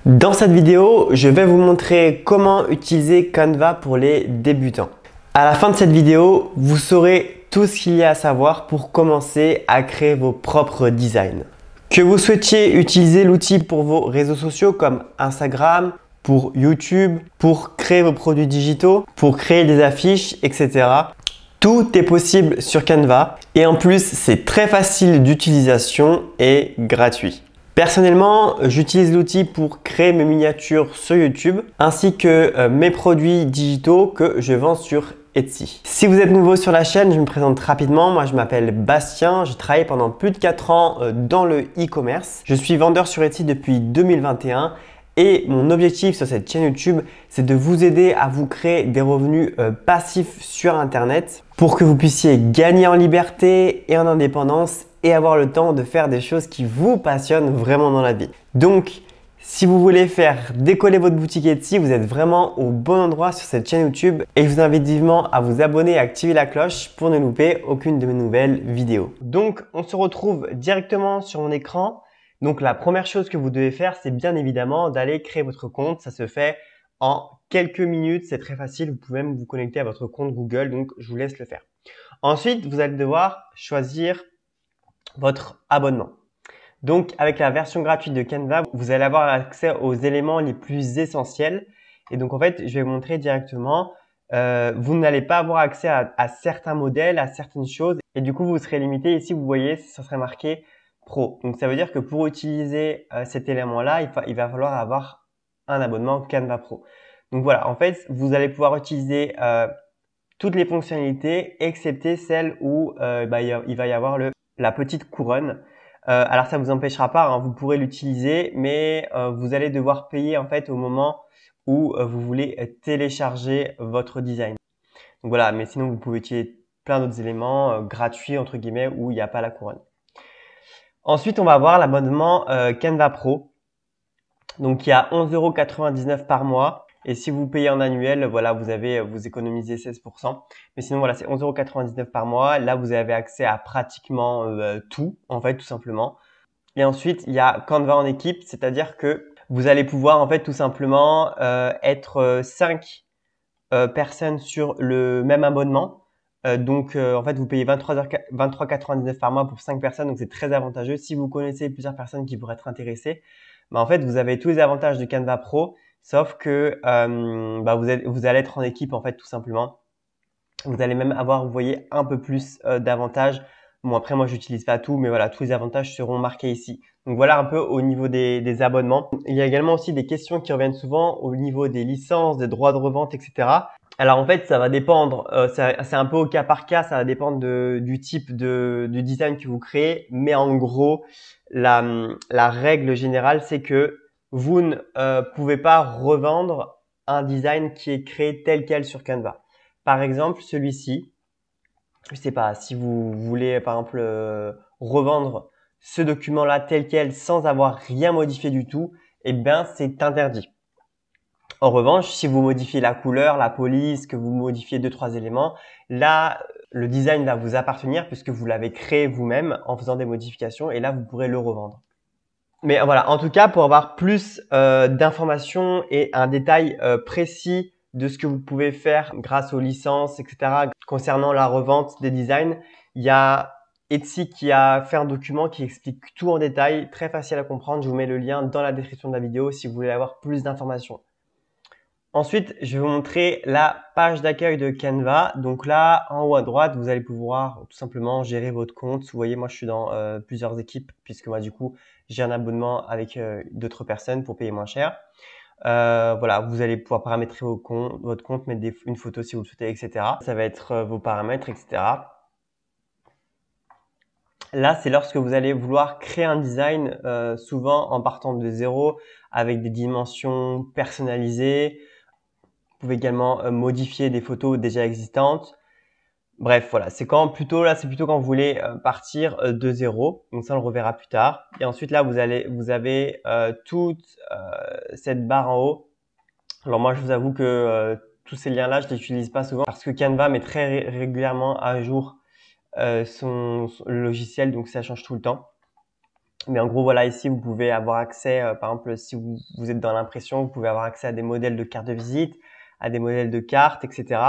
Dans cette vidéo, je vais vous montrer comment utiliser Canva pour les débutants. À la fin de cette vidéo, vous saurez tout ce qu'il y a à savoir pour commencer à créer vos propres designs. Que vous souhaitiez utiliser l'outil pour vos réseaux sociaux comme Instagram, pour YouTube, pour créer vos produits digitaux, pour créer des affiches, etc. Tout est possible sur Canva et en plus, c'est très facile d'utilisation et gratuit. Personnellement, j'utilise l'outil pour créer mes miniatures sur YouTube ainsi que mes produits digitaux que je vends sur Etsy. Si vous êtes nouveau sur la chaîne, je me présente rapidement. Moi, je m'appelle Bastien. J'ai travaillé pendant plus de 4 ans dans le e-commerce. Je suis vendeur sur Etsy depuis 2021 et mon objectif sur cette chaîne YouTube, c'est de vous aider à vous créer des revenus passifs sur Internet pour que vous puissiez gagner en liberté et en indépendance et avoir le temps de faire des choses qui vous passionnent vraiment dans la vie. Donc, si vous voulez faire décoller votre boutique Etsy, vous êtes vraiment au bon endroit sur cette chaîne YouTube et je vous invite vivement à vous abonner et à activer la cloche pour ne louper aucune de mes nouvelles vidéos. Donc, on se retrouve directement sur mon écran. Donc, la première chose que vous devez faire, c'est bien évidemment d'aller créer votre compte. Ça se fait en quelques minutes, c'est très facile. Vous pouvez même vous connecter à votre compte Google, donc je vous laisse le faire. Ensuite, vous allez devoir choisir votre abonnement. Donc, avec la version gratuite de Canva, vous allez avoir accès aux éléments les plus essentiels. Et donc, en fait, je vais vous montrer directement. Vous n'allez pas avoir accès à certains modèles, à certaines choses. Et du coup, vous serez limité. Ici, vous voyez, ça serait marqué Pro. Donc, ça veut dire que pour utiliser cet élément-là, il va falloir avoir un abonnement Canva Pro. Donc, voilà. En fait, vous allez pouvoir utiliser toutes les fonctionnalités, excepté celles où il va y avoir la petite couronne. Alors ça vous empêchera pas, hein, vous pourrez l'utiliser, mais vous allez devoir payer en fait au moment où vous voulez télécharger votre design. Donc voilà, mais sinon vous pouvez utiliser plein d'autres éléments gratuits entre guillemets où il n'y a pas la couronne. Ensuite, on va avoir l'abonnement Canva Pro. Donc il y a 11,99 € par mois. Et si vous payez en annuel, voilà, vous économisez 16%. Mais sinon, voilà, c'est 11,99 € par mois. Là, vous avez accès à pratiquement tout, en fait, tout simplement. Et ensuite, il y a Canva en équipe, c'est-à-dire que vous allez pouvoir, en fait, tout simplement être 5 personnes sur le même abonnement. En fait, vous payez 23,99 € par mois pour 5 personnes. Donc, c'est très avantageux. Si vous connaissez plusieurs personnes qui pourraient être intéressées, en fait, vous avez tous les avantages de Canva Pro. Sauf que vous allez être en équipe en fait tout simplement. Vous allez même avoir, vous voyez, un peu plus d'avantages. Bon après moi j'utilise pas tout, mais voilà, tous les avantages seront marqués ici. Donc voilà un peu au niveau des abonnements. Il y a également aussi des questions qui reviennent souvent au niveau des licences, des droits de revente, etc. Alors en fait ça va dépendre, c'est un peu au cas par cas, ça va dépendre du type de design que vous créez. Mais en gros, la règle générale c'est que vous ne pouvez pas revendre un design qui est créé tel quel sur Canva. Par exemple, celui-ci, je sais pas, si vous voulez par exemple revendre ce document-là tel quel sans avoir rien modifié du tout, eh bien c'est interdit. En revanche, si vous modifiez la couleur, la police, que vous modifiez 2-3 éléments, là, le design va vous appartenir puisque vous l'avez créé vous-même en faisant des modifications et là, vous pourrez le revendre. Mais voilà, en tout cas, pour avoir plus d'informations et un détail précis de ce que vous pouvez faire grâce aux licences, etc. concernant la revente des designs, il y a Etsy qui a fait un document qui explique tout en détail, très facile à comprendre. Je vous mets le lien dans la description de la vidéo si vous voulez avoir plus d'informations. Ensuite, je vais vous montrer la page d'accueil de Canva. Donc là, en haut à droite, vous allez pouvoir tout simplement gérer votre compte. Vous voyez, moi, je suis dans plusieurs équipes puisque moi, du coup, j'ai un abonnement avec d'autres personnes pour payer moins cher. Voilà, vous allez pouvoir paramétrer votre compte, mettre une photo si vous le souhaitez, etc. Ça va être vos paramètres, etc. Là, c'est lorsque vous allez vouloir créer un design, souvent en partant de zéro, avec des dimensions personnalisées. Vous pouvez également modifier des photos déjà existantes. Bref, voilà, c'est plutôt quand vous voulez partir de zéro. Donc ça, on le reverra plus tard. Et ensuite là, vous avez toute cette barre en haut. Alors moi, je vous avoue que tous ces liens-là, je les utilise pas souvent parce que Canva met très régulièrement à jour son logiciel, donc ça change tout le temps. Mais en gros, voilà, ici, vous pouvez avoir accès, par exemple, si vous êtes dans l'impression, vous pouvez avoir accès à des modèles de cartes de visite, à des modèles de cartes, etc.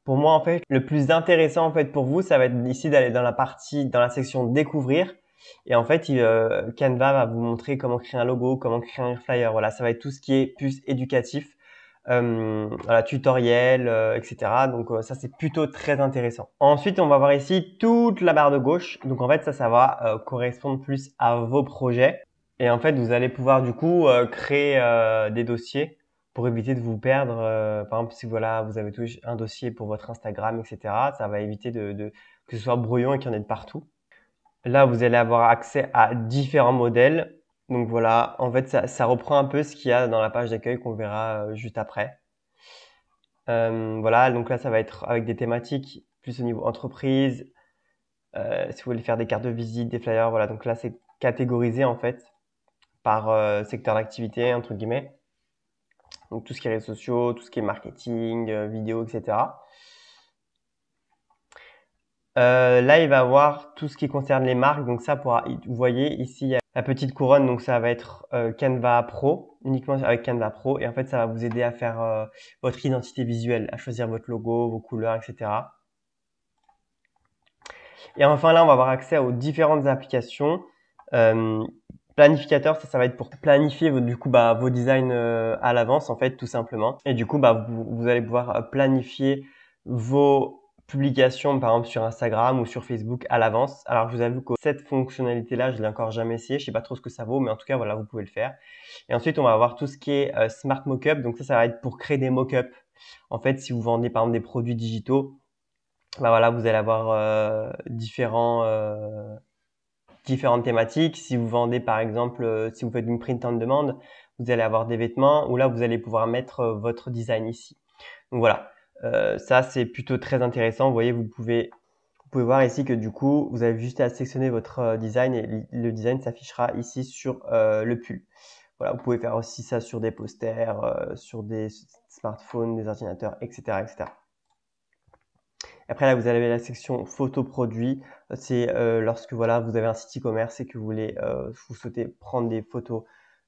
Pour moi, en fait, le plus intéressant, en fait, pour vous, ça va être ici d'aller dans la section découvrir. Et en fait, Canva va vous montrer comment créer un logo, comment créer un flyer. Voilà, ça va être tout ce qui est plus éducatif. Voilà, tutoriel, etc. Donc ça, c'est plutôt très intéressant. Ensuite, on va voir ici toute la barre de gauche. Donc en fait, ça va correspondre plus à vos projets. Et en fait, vous allez pouvoir du coup créer des dossiers pour éviter de vous perdre. Par exemple, si voilà, vous avez un dossier pour votre Instagram, etc. Ça va éviter que ce soit brouillon et qu'il y en ait de partout. Là, vous allez avoir accès à différents modèles. Donc voilà, en fait, ça reprend un peu ce qu'il y a dans la page d'accueil qu'on verra juste après. Voilà, donc là, ça va être avec des thématiques plus au niveau entreprise. Si vous voulez faire des cartes de visite, des flyers, voilà. Donc là, c'est catégorisé en fait par secteur d'activité, entre guillemets. Donc tout ce qui est réseaux sociaux, tout ce qui est marketing, vidéo, etc. Là, il va avoir tout ce qui concerne les marques. Donc ça, vous voyez ici, il y a la petite couronne. Donc ça va être Canva Pro, uniquement avec Canva Pro. Et en fait, ça va vous aider à faire votre identité visuelle, à choisir votre logo, vos couleurs, etc. Et enfin, là, on va avoir accès aux différentes applications. Planificateur, ça va être pour planifier vos designs à l'avance, en fait, tout simplement. Et du coup, vous allez pouvoir planifier vos publications, par exemple sur Instagram ou sur Facebook à l'avance. Alors, je vous avoue que cette fonctionnalité-là, je l'ai encore jamais essayé. Je sais pas trop ce que ça vaut, mais en tout cas, voilà, vous pouvez le faire. Et ensuite, on va avoir tout ce qui est Smart Mockup. Donc ça va être pour créer des mockups. En fait, si vous vendez par exemple des produits digitaux, voilà, vous allez avoir différentes thématiques. Si vous vendez par exemple, si vous faites une print on demand, vous allez avoir des vêtements où là vous allez pouvoir mettre votre design ici. Donc voilà, ça c'est plutôt très intéressant. Vous voyez, vous pouvez voir ici que du coup vous avez juste à sélectionner votre design et le design s'affichera ici sur le pull. Voilà, vous pouvez faire aussi ça sur des posters, sur des smartphones, des ordinateurs, etc., etc. Après là, vous avez la section photo produit. C'est lorsque voilà, vous avez un site e-commerce et que vous souhaitez prendre des photos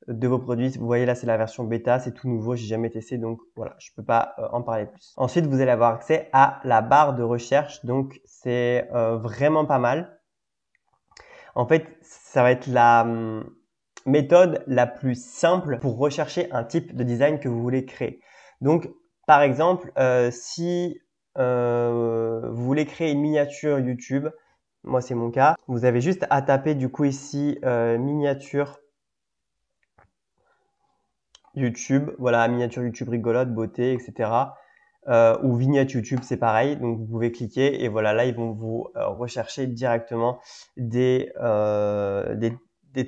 de vos produits. Vous voyez là, c'est la version bêta, c'est tout nouveau, j'ai jamais testé, donc voilà, je peux pas en parler plus. Ensuite, vous allez avoir accès à la barre de recherche, donc c'est vraiment pas mal. En fait, ça va être la méthode la plus simple pour rechercher un type de design que vous voulez créer. Donc, par exemple, si vous voulez créer une miniature YouTube, moi c'est mon cas, vous avez juste à taper du coup ici miniature YouTube, voilà, miniature YouTube rigolote, beauté, etc. Ou vignette YouTube, c'est pareil, donc vous pouvez cliquer et voilà, là ils vont vous rechercher directement des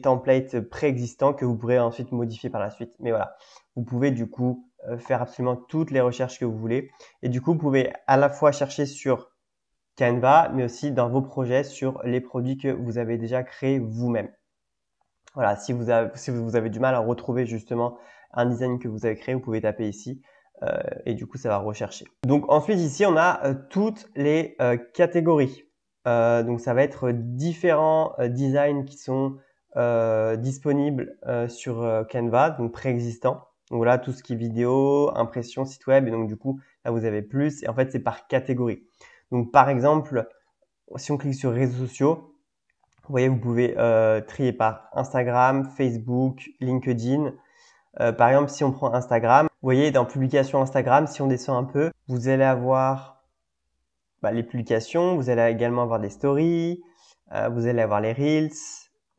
templates préexistants que vous pourrez ensuite modifier par la suite. Mais voilà, vous pouvez du coup faire absolument toutes les recherches que vous voulez. Et du coup, vous pouvez à la fois chercher sur Canva, mais aussi dans vos projets sur les produits que vous avez déjà créés vous-même. Voilà, si vous avez du mal à retrouver justement un design que vous avez créé, vous pouvez taper ici et du coup, ça va rechercher. Donc ensuite, ici, on a toutes les catégories. Donc ça va être différents designs qui sont disponibles sur Canva, donc préexistants. Donc voilà, tout ce qui est vidéo, impression, site web. Et donc du coup, là, vous avez plus. Et en fait, c'est par catégorie. Donc par exemple, si on clique sur réseaux sociaux, vous voyez, vous pouvez trier par Instagram, Facebook, LinkedIn. Par exemple, si on prend Instagram, vous voyez, dans publication Instagram, si on descend un peu, vous allez avoir les publications, vous allez également avoir des stories, vous allez avoir les Reels.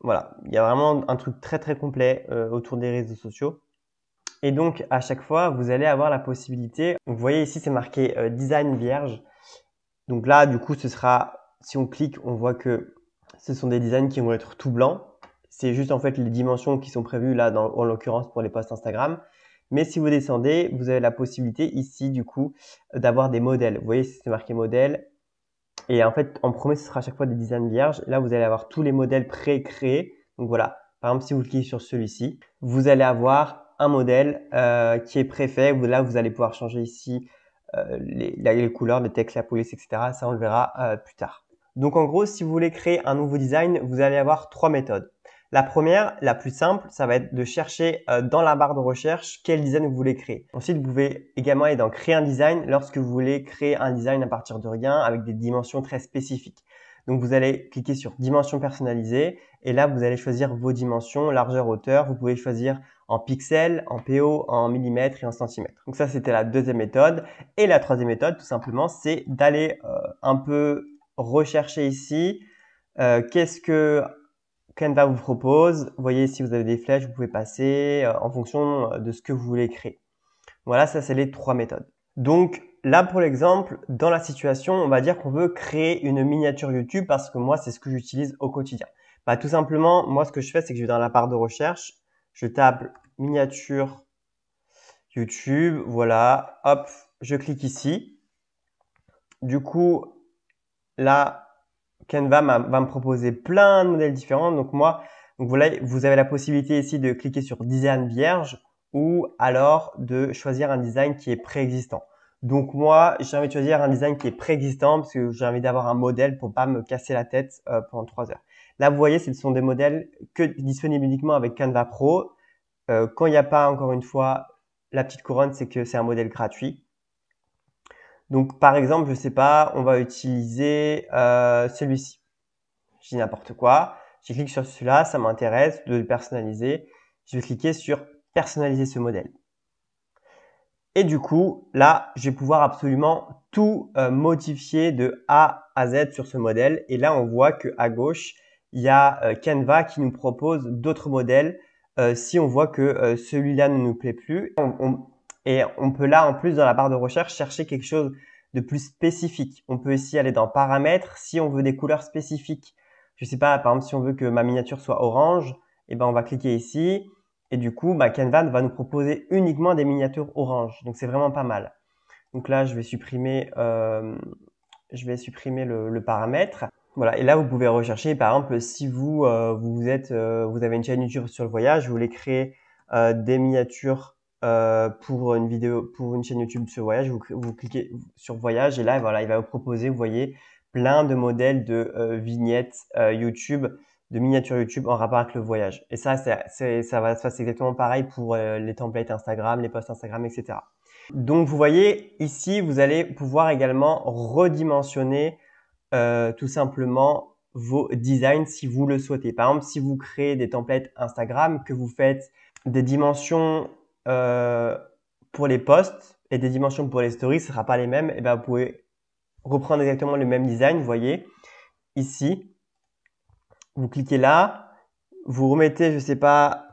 Voilà, il y a vraiment un truc très très complet autour des réseaux sociaux. Et donc, à chaque fois, vous allez avoir la possibilité, vous voyez ici, c'est marqué design vierge. Donc là, du coup, ce sera, si on clique, on voit que ce sont des designs qui vont être tout blancs. C'est juste en fait les dimensions qui sont prévues là, en l'occurrence pour les posts Instagram. Mais si vous descendez, vous avez la possibilité ici du coup d'avoir des modèles. Vous voyez, c'est marqué modèle. Et en fait, en premier, ce sera à chaque fois des designs vierges. Là, vous allez avoir tous les modèles pré-créés. Donc voilà, par exemple, si vous cliquez sur celui-ci, vous allez avoir un modèle qui est préfet. Là, vous allez pouvoir changer ici les couleurs, les textes, la police, etc. Ça, on le verra plus tard. Donc en gros, si vous voulez créer un nouveau design, vous allez avoir trois méthodes. La première, la plus simple, ça va être de chercher dans la barre de recherche quel design vous voulez créer. Ensuite, vous pouvez également aller dans créer un design lorsque vous voulez créer un design à partir de rien avec des dimensions très spécifiques. Donc, vous allez cliquer sur dimensions personnalisées et là, vous allez choisir vos dimensions, largeur, hauteur. Vous pouvez choisir en pixels, en PO, en millimètres et en centimètres. Donc ça, c'était la deuxième méthode. Et la troisième méthode, tout simplement, c'est d'aller un peu rechercher ici qu'est-ce que Canva vous propose. Vous voyez, si vous avez des flèches, vous pouvez passer en fonction de ce que vous voulez créer. Voilà, ça, c'est les trois méthodes. Donc là, pour l'exemple, dans la situation, on va dire qu'on veut créer une miniature YouTube parce que moi, c'est ce que j'utilise au quotidien. Bah, tout simplement, moi, ce que je fais, c'est que je vais dans la barre de recherche, je tape miniature YouTube, voilà, hop, je clique ici. Du coup, là, Canva va me proposer plein de modèles différents. Donc moi, voilà, vous avez la possibilité ici de cliquer sur design vierge ou alors de choisir un design qui est préexistant. Donc moi, j'ai envie de choisir un design qui est préexistant parce que j'ai envie d'avoir un modèle pour pas me casser la tête pendant 3 heures. Là, vous voyez, ce sont des modèles disponibles uniquement avec Canva Pro. Quand il n'y a pas, encore une fois, la petite couronne, c'est que c'est un modèle gratuit. Donc, par exemple, je sais pas, on va utiliser celui-ci. Je dis n'importe quoi. Je clique sur celui-là, ça m'intéresse de le personnaliser. Je vais cliquer sur personnaliser ce modèle. Et du coup, là, je vais pouvoir absolument tout modifier de A à Z sur ce modèle. Et là, on voit qu'à gauche, il y a Canva qui nous propose d'autres modèles si on voit que celui-là ne nous plaît plus. Et on peut là, en plus, dans la barre de recherche, chercher quelque chose de plus spécifique. On peut ici aller dans paramètres. Si on veut des couleurs spécifiques, je sais pas, par exemple, si on veut que ma miniature soit orange, eh ben, on va cliquer ici. Et du coup, Canva va nous proposer uniquement des miniatures orange. Donc, c'est vraiment pas mal. Donc là, je vais supprimer le paramètre. Voilà. Et là, vous pouvez rechercher, par exemple, si vous avez une chaîne YouTube sur le voyage, vous voulez créer des miniatures pour une chaîne YouTube sur voyage, vous cliquez sur voyage et là, voilà, il va vous proposer, vous voyez, plein de modèles de vignettes YouTube, de miniatures YouTube en rapport avec le voyage. Et ça, ça va se passer exactement pareil pour les templates Instagram, les posts Instagram, etc. Donc, vous voyez, ici, vous allez pouvoir également redimensionner tout simplement vos designs si vous le souhaitez. Par exemple, si vous créez des templates Instagram, que vous faites des dimensions pour les posts et des dimensions pour les stories, ce ne sera pas les mêmes. Et ben, vous pouvez reprendre exactement le même design. Vous voyez, ici, vous cliquez là, vous remettez, je sais pas,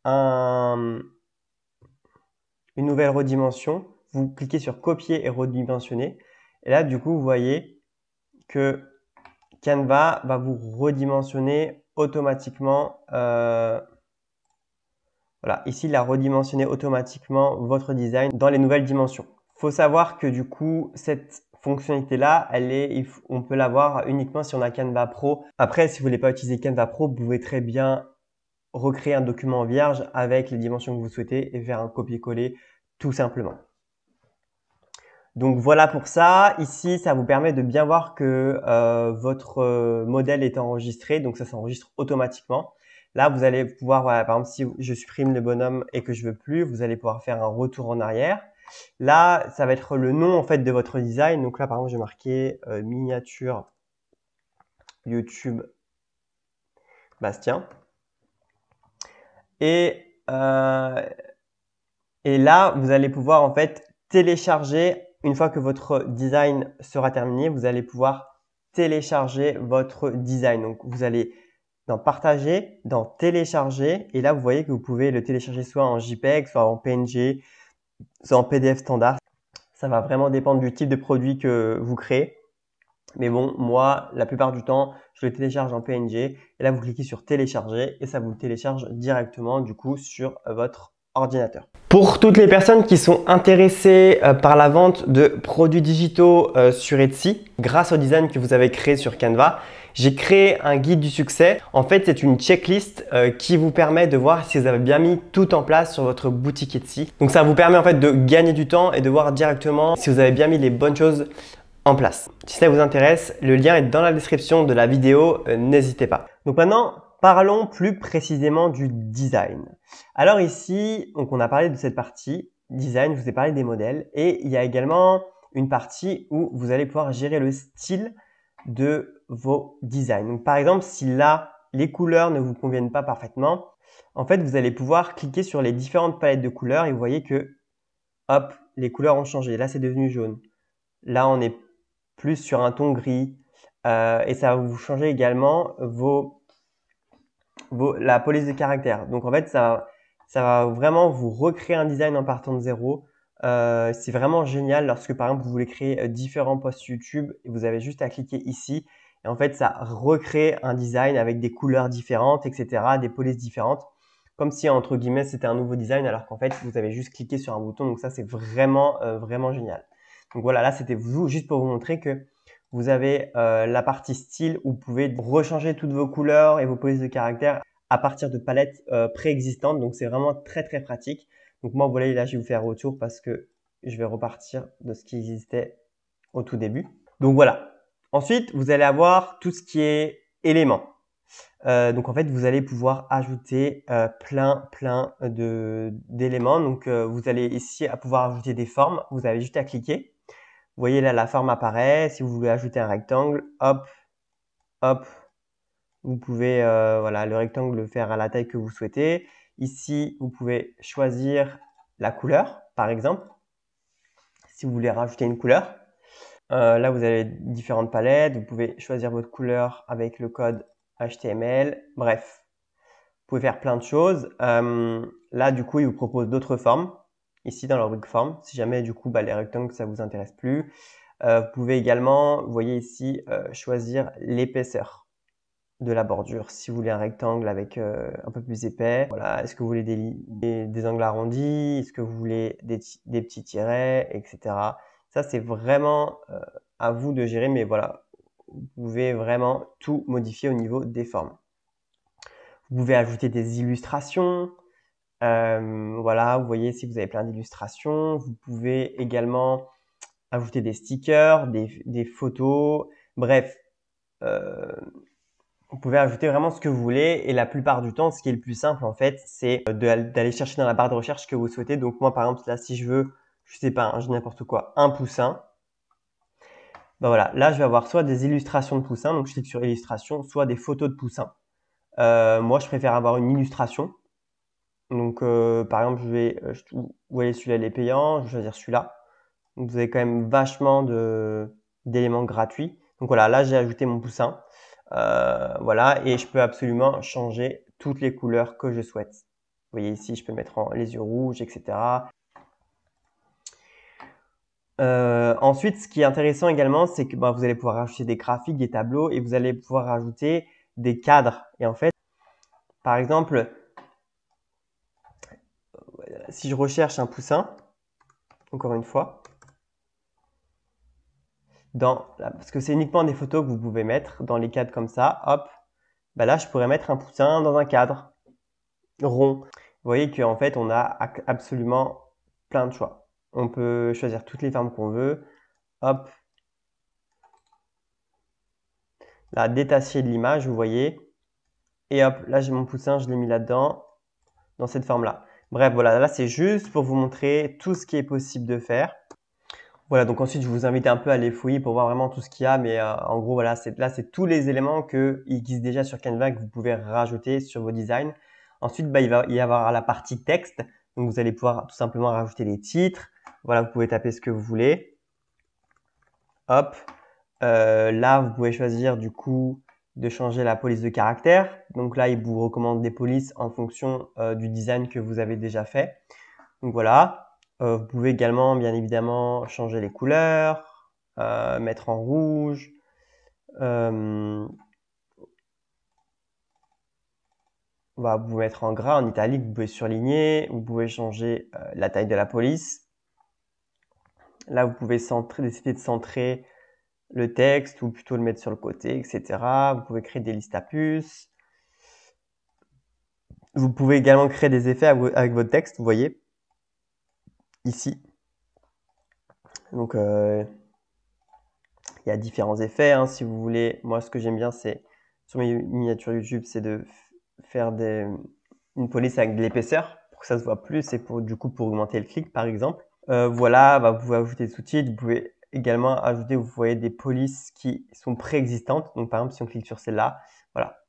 une nouvelle redimension. Vous cliquez sur copier et redimensionner. Et là, du coup, vous voyez que Canva va vous redimensionner automatiquement. Voilà, ici, il a redimensionné automatiquement votre design dans les nouvelles dimensions. Il faut savoir que du coup, cette fonctionnalité-là, on peut l'avoir uniquement si on a Canva Pro. Après, si vous voulez pas utiliser Canva Pro, vous pouvez très bien recréer un document vierge avec les dimensions que vous souhaitez et faire un copier-coller tout simplement. Donc voilà pour ça. Ici, ça vous permet de bien voir que votre modèle est enregistré. Donc ça s'enregistre automatiquement. Là, vous allez pouvoir, voilà, par exemple, si je supprime le bonhomme et que je veux plus, vous allez pouvoir faire un retour en arrière. Là, ça va être le nom en fait de votre design. Donc là, par exemple, j'ai marqué miniature YouTube Bastien. Et là, vous allez pouvoir en fait télécharger, une fois que votre design sera terminé, vous allez pouvoir télécharger votre design. Donc, vous allez dans partager, dans télécharger. Et là, vous voyez que vous pouvez le télécharger soit en JPEG, soit en PNG, soit en PDF standard. Ça va vraiment dépendre du type de produit que vous créez. Mais bon, moi, la plupart du temps, je le télécharge en PNG. Et là, vous cliquez sur télécharger et ça vous le télécharge directement du coup sur votre ordinateur. Pour toutes les personnes qui sont intéressées par la vente de produits digitaux sur Etsy, grâce au design que vous avez créé sur Canva, j'ai créé un guide du succès. En fait, c'est une checklist qui vous permet de voir si vous avez bien mis tout en place sur votre boutique Etsy. Donc, ça vous permet en fait de gagner du temps et de voir directement si vous avez bien mis les bonnes choses en place. Si ça vous intéresse, le lien est dans la description de la vidéo, n'hésitez pas. Donc maintenant, parlons plus précisément du design. Alors ici, donc on a parlé de cette partie design, je vous ai parlé des modèles et il y a également une partie où vous allez pouvoir gérer le style de vos designs. Donc par exemple, si là, les couleurs ne vous conviennent pas parfaitement, en fait, vous allez pouvoir cliquer sur les différentes palettes de couleurs et vous voyez que, hop, les couleurs ont changé. Là, c'est devenu jaune. Là, on est plus sur un ton gris et ça va vous changer également la police de caractère. Donc en fait, ça va vraiment vous recréer un design en partant de zéro. C'est vraiment génial lorsque par exemple vous voulez créer différents posts YouTube et vous avez juste à cliquer ici et en fait ça recrée un design avec des couleurs différentes, etc., des polices différentes, comme si entre guillemets c'était un nouveau design alors qu'en fait vous avez juste cliqué sur un bouton. Donc ça c'est vraiment vraiment génial. Donc voilà, là c'était vous juste pour vous montrer que vous avez la partie style où vous pouvez rechanger toutes vos couleurs et vos polices de caractère à partir de palettes préexistantes. Donc, c'est vraiment très, très pratique. Donc, moi, vous voyez, là, je vais vous faire retour parce que je vais repartir de ce qui existait au tout début. Donc, voilà. Ensuite, vous allez avoir tout ce qui est éléments. Donc, en fait, vous allez pouvoir ajouter plein d'éléments. Donc, vous allez ici à pouvoir ajouter des formes. Vous avez juste à cliquer. Vous voyez là, la forme apparaît. Si vous voulez ajouter un rectangle, hop, hop, vous pouvez voilà, le rectangle le faire à la taille que vous souhaitez. Ici, vous pouvez choisir la couleur, par exemple, si vous voulez rajouter une couleur. Là, vous avez différentes palettes. Vous pouvez choisir votre couleur avec le code HTML. Bref, vous pouvez faire plein de choses. Là, du coup, il vous propose d'autres formes. Ici, dans la rubrique forme, si jamais, du coup, les rectangles, ça vous intéresse plus. Vous pouvez également, vous voyez ici, choisir l'épaisseur de la bordure. Si vous voulez un rectangle avec un peu plus épais, voilà. Est-ce que vous voulez des angles arrondis? Est-ce que vous voulez des petits tirets, etc. Ça, c'est vraiment à vous de gérer, mais voilà, vous pouvez vraiment tout modifier au niveau des formes. Vous pouvez ajouter des illustrations. Voilà, vous voyez, si vous avez plein d'illustrations, vous pouvez également ajouter des stickers, des photos, bref, vous pouvez ajouter vraiment ce que vous voulez et la plupart du temps, ce qui est le plus simple en fait, c'est d'aller chercher dans la barre de recherche ce que vous souhaitez. Donc moi par exemple là, si je veux, je sais pas, je dis n'importe quoi, un poussin, ben voilà, là je vais avoir soit des illustrations de poussins, donc je clique sur illustration, soit des photos de poussins. Moi je préfère avoir une illustration. Donc par exemple, vous voyez celui-là il est payant, je vais choisir celui-là. Donc vous avez quand même vachement d'éléments gratuits. Donc voilà, là j'ai ajouté mon poussin. Voilà, et je peux absolument changer toutes les couleurs que je souhaite. Vous voyez ici, je peux mettre les yeux rouges, etc. Ensuite, ce qui est intéressant également, c'est que vous allez pouvoir rajouter des graphiques, des tableaux et vous allez pouvoir rajouter des cadres. Et en fait, par exemple, si je recherche un poussin, encore une fois, parce que c'est uniquement des photos que vous pouvez mettre dans les cadres comme ça, hop, là je pourrais mettre un poussin dans un cadre rond. Vous voyez qu'en fait on a absolument plein de choix. On peut choisir toutes les formes qu'on veut, hop, là détacher de l'image, vous voyez, et hop, là j'ai mon poussin, je l'ai mis là-dedans, dans cette forme-là. Bref, voilà, là c'est juste pour vous montrer tout ce qui est possible de faire. Voilà, donc ensuite je vous invite un peu à aller fouiller pour voir vraiment tout ce qu'il y a, mais en gros voilà, là c'est tous les éléments qui existent déjà sur Canva que vous pouvez rajouter sur vos designs. Ensuite, il va y avoir la partie texte, donc vous allez pouvoir tout simplement rajouter des titres. Voilà, vous pouvez taper ce que vous voulez. Hop, là vous pouvez choisir du coup de changer la police de caractère. Donc là, il vous recommande des polices en fonction du design que vous avez déjà fait. Donc voilà. Vous pouvez également, bien évidemment, changer les couleurs, mettre en rouge. Vous pouvez mettre en gras, en italique, vous pouvez surligner, vous pouvez changer la taille de la police. Là, vous pouvez décider de centrer le texte ou plutôt le mettre sur le côté, etc. Vous pouvez créer des listes à puces. Vous pouvez également créer des effets avec votre texte, vous voyez, ici. Donc, il y a différents effets, hein, si vous voulez. Moi, ce que j'aime bien, c'est sur mes miniatures YouTube, c'est de faire une police avec de l'épaisseur pour que ça se voit plus et pour augmenter le clic par exemple. Voilà, vous pouvez ajouter des sous-titres, vous pouvez également ajouter, vous voyez, des polices qui sont préexistantes. Donc par exemple, si on clique sur celle-là, voilà.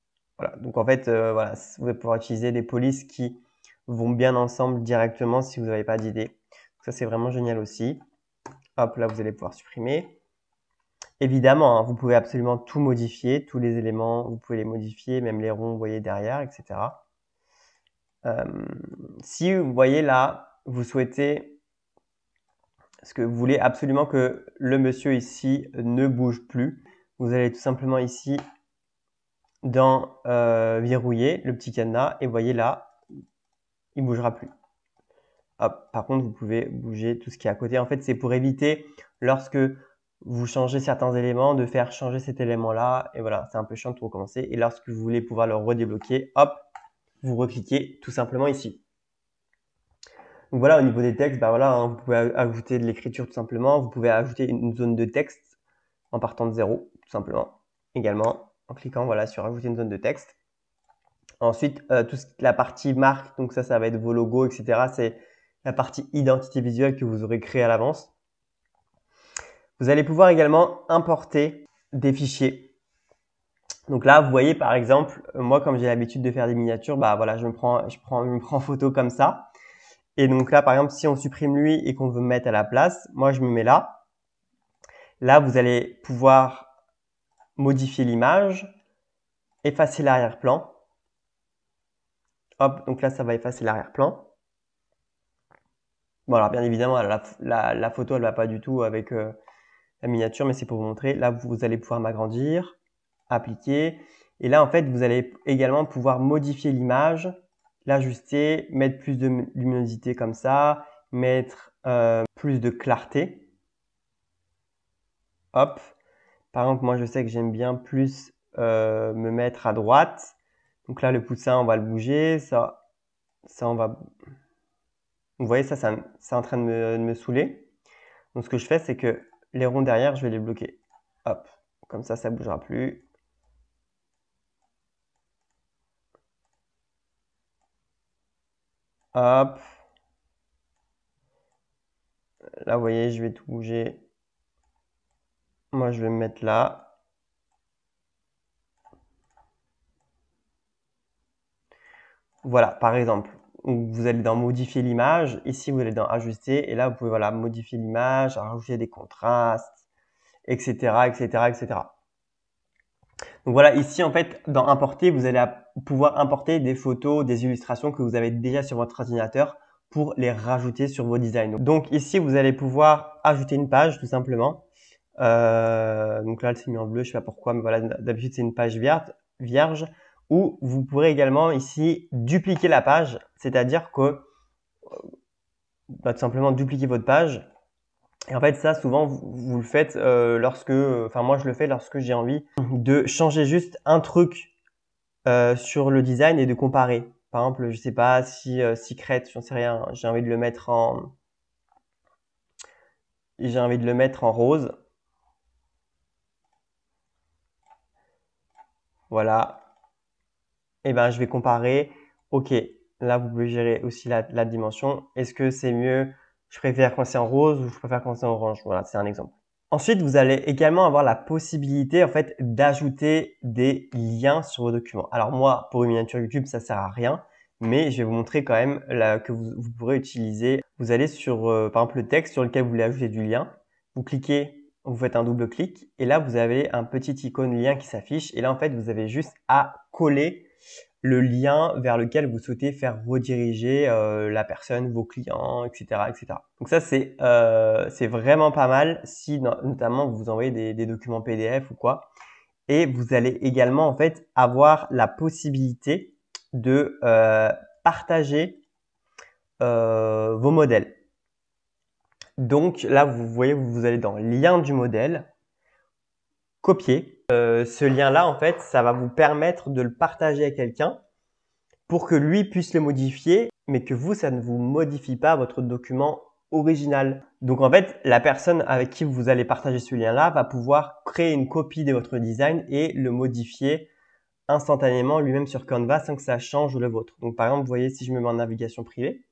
Donc en fait, voilà, vous allez pouvoir utiliser des polices qui vont bien ensemble directement si vous n'avez pas d'idée. Ça, c'est vraiment génial aussi. Hop, là, vous allez pouvoir supprimer. Évidemment, hein, vous pouvez absolument tout modifier, tous les éléments, vous pouvez les modifier, même les ronds, vous voyez, derrière, etc. Si vous voyez là, vous souhaitez, ce que vous voulez absolument que le monsieur ici ne bouge plus, vous allez tout simplement ici dans verrouiller le petit cadenas et vous voyez là, il ne bougera plus. Hop. Par contre, vous pouvez bouger tout ce qui est à côté. En fait, c'est pour éviter, lorsque vous changez certains éléments, de faire changer cet élément-là. Et voilà, c'est un peu chiant de tout recommencer. Et lorsque vous voulez pouvoir le redébloquer, hop, vous recliquez tout simplement ici. Donc voilà, au niveau des textes, voilà, hein, vous pouvez ajouter de l'écriture tout simplement. Vous pouvez ajouter une zone de texte en partant de 0, tout simplement. Également, en cliquant voilà, sur ajouter une zone de texte. Ensuite, la partie marque, donc ça va être vos logos, etc. C'est la partie identité visuelle que vous aurez créée à l'avance. Vous allez pouvoir également importer des fichiers. Donc là, vous voyez par exemple, moi comme j'ai l'habitude de faire des miniatures, voilà, je me prends photo comme ça. Et donc là, par exemple, si on supprime lui et qu'on veut me mettre à la place, moi je me mets là. Là, vous allez pouvoir modifier l'image, effacer l'arrière-plan. Hop, donc là, ça va effacer l'arrière-plan. Bon, alors bien évidemment, la photo, elle va pas du tout avec la miniature, mais c'est pour vous montrer. Là, vous allez pouvoir m'agrandir, appliquer. Et là, en fait, vous allez également pouvoir modifier l'image, l'ajuster, mettre plus de luminosité comme ça, mettre plus de clarté. Hop. Par exemple, moi, je sais que j'aime bien plus me mettre à droite. Donc là, le poussin, on va le bouger. Ça on va... Vous voyez, ça c'est en train de me saouler. Donc, ce que je fais, c'est que les ronds derrière, je vais les bloquer. Hop. Comme ça ne bougera plus. Hop. Là, vous voyez, je vais tout bouger. Moi, je vais me mettre là. Voilà, par exemple, vous allez dans modifier l'image. Ici, vous allez dans ajuster. Et là, vous pouvez voilà, modifier l'image, rajouter des contrastes, etc., etc., etc. Donc voilà, ici, en fait, dans importer, vous allez pouvoir importer des photos, des illustrations que vous avez déjà sur votre ordinateur pour les rajouter sur vos designs. Donc ici, vous allez pouvoir ajouter une page, tout simplement. Donc là, c'est mis en bleu, je sais pas pourquoi, mais voilà, d'habitude, c'est une page vierge. Ou vous pourrez également ici dupliquer la page, c'est-à-dire que tout simplement dupliquer votre page. Et en fait, ça, souvent, vous le faites moi, je le fais lorsque j'ai envie de changer juste un truc sur le design et de comparer. Par exemple, je sais pas si Secret, j'en sais rien, j'ai envie de le mettre en rose. Voilà. Et ben, je vais comparer. Ok, là, vous pouvez gérer aussi la dimension. Est-ce que c'est mieux, je préfère quand c'est en rose ou je préfère quand c'est en orange? Voilà, c'est un exemple. Ensuite, vous allez également avoir la possibilité en fait d'ajouter des liens sur vos documents. Alors moi, pour une miniature YouTube, ça sert à rien, mais je vais vous montrer quand même que vous pourrez utiliser. Vous allez sur par exemple le texte sur lequel vous voulez ajouter du lien. Vous cliquez, vous faites un double clic et là vous avez un petit icône lien qui s'affiche et là en fait vous avez juste à coller le lien vers lequel vous souhaitez faire rediriger la personne, vos clients, etc., etc. Donc ça, c'est vraiment pas mal si notamment vous envoyez des documents PDF ou quoi. Et vous allez également en fait avoir la possibilité de partager vos modèles. Donc là, vous voyez, vous allez dans lien du modèle, copier. Ce lien-là, en fait, ça va vous permettre de le partager à quelqu'un pour que lui puisse le modifier, mais que vous, ça ne vous modifie pas votre document original. Donc en fait, la personne avec qui vous allez partager ce lien-là va pouvoir créer une copie de votre design et le modifier instantanément lui-même sur Canva sans que ça change le vôtre. Donc par exemple, vous voyez, si je me mets en navigation privée,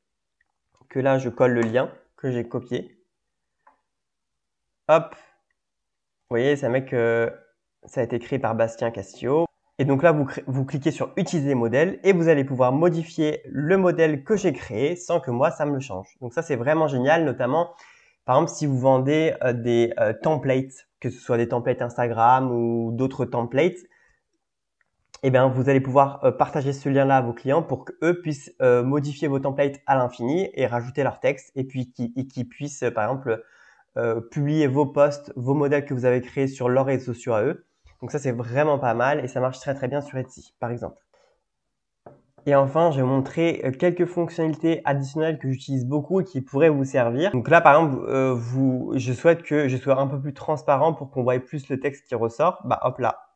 que là je colle le lien que j'ai copié, hop, vous voyez, ça met que ça a été créé par Bastien Castillo. Et donc là, vous cliquez sur utiliser modèle et vous allez pouvoir modifier le modèle que j'ai créé sans que moi ça me le change. Donc ça c'est vraiment génial, notamment par exemple si vous vendez des templates, que ce soit des templates Instagram ou d'autres templates, eh bien, vous allez pouvoir partager ce lien-là à vos clients pour qu'eux puissent modifier vos templates à l'infini et rajouter leur texte et puis qu'ils puissent, par exemple, publier vos posts, vos modèles que vous avez créés sur leurs réseaux sociaux à eux. Donc ça, c'est vraiment pas mal et ça marche très très bien sur Etsy, par exemple. Et enfin, je vais vous montrer quelques fonctionnalités additionnelles que j'utilise beaucoup et qui pourraient vous servir. Donc là, par exemple, je souhaite que je sois un peu plus transparent pour qu'on voie plus le texte qui ressort. Bah hop là,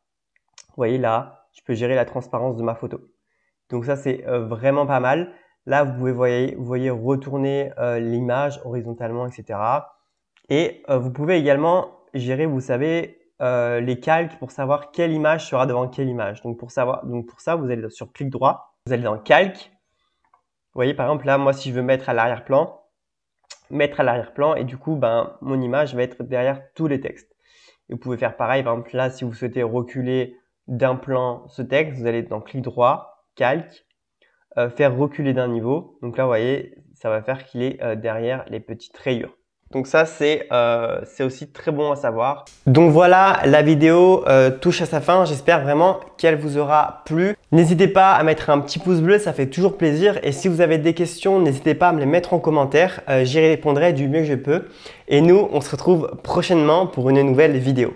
vous voyez là, je peux gérer la transparence de ma photo. Donc ça, c'est vraiment pas mal. Là, vous voyez retourner l'image horizontalement, etc. Et vous pouvez également gérer, vous savez, les calques pour savoir quelle image sera devant quelle image. Donc pour ça, vous allez sur clic droit, vous allez dans calque. Vous voyez, par exemple, là, moi, si je veux mettre à l'arrière-plan, et du coup, ben, mon image va être derrière tous les textes. Et vous pouvez faire pareil, par exemple, là, si vous souhaitez reculer d'un plan ce texte, vous allez dans clic droit, calque, faire reculer d'un niveau. Donc là, vous voyez, ça va faire qu'il est derrière les petites rayures. Donc ça, c'est aussi très bon à savoir. Donc voilà, la vidéo touche à sa fin. J'espère vraiment qu'elle vous aura plu. N'hésitez pas à mettre un petit pouce bleu, ça fait toujours plaisir. Et si vous avez des questions, n'hésitez pas à me les mettre en commentaire. J'y répondrai du mieux que je peux. Et nous, on se retrouve prochainement pour une nouvelle vidéo.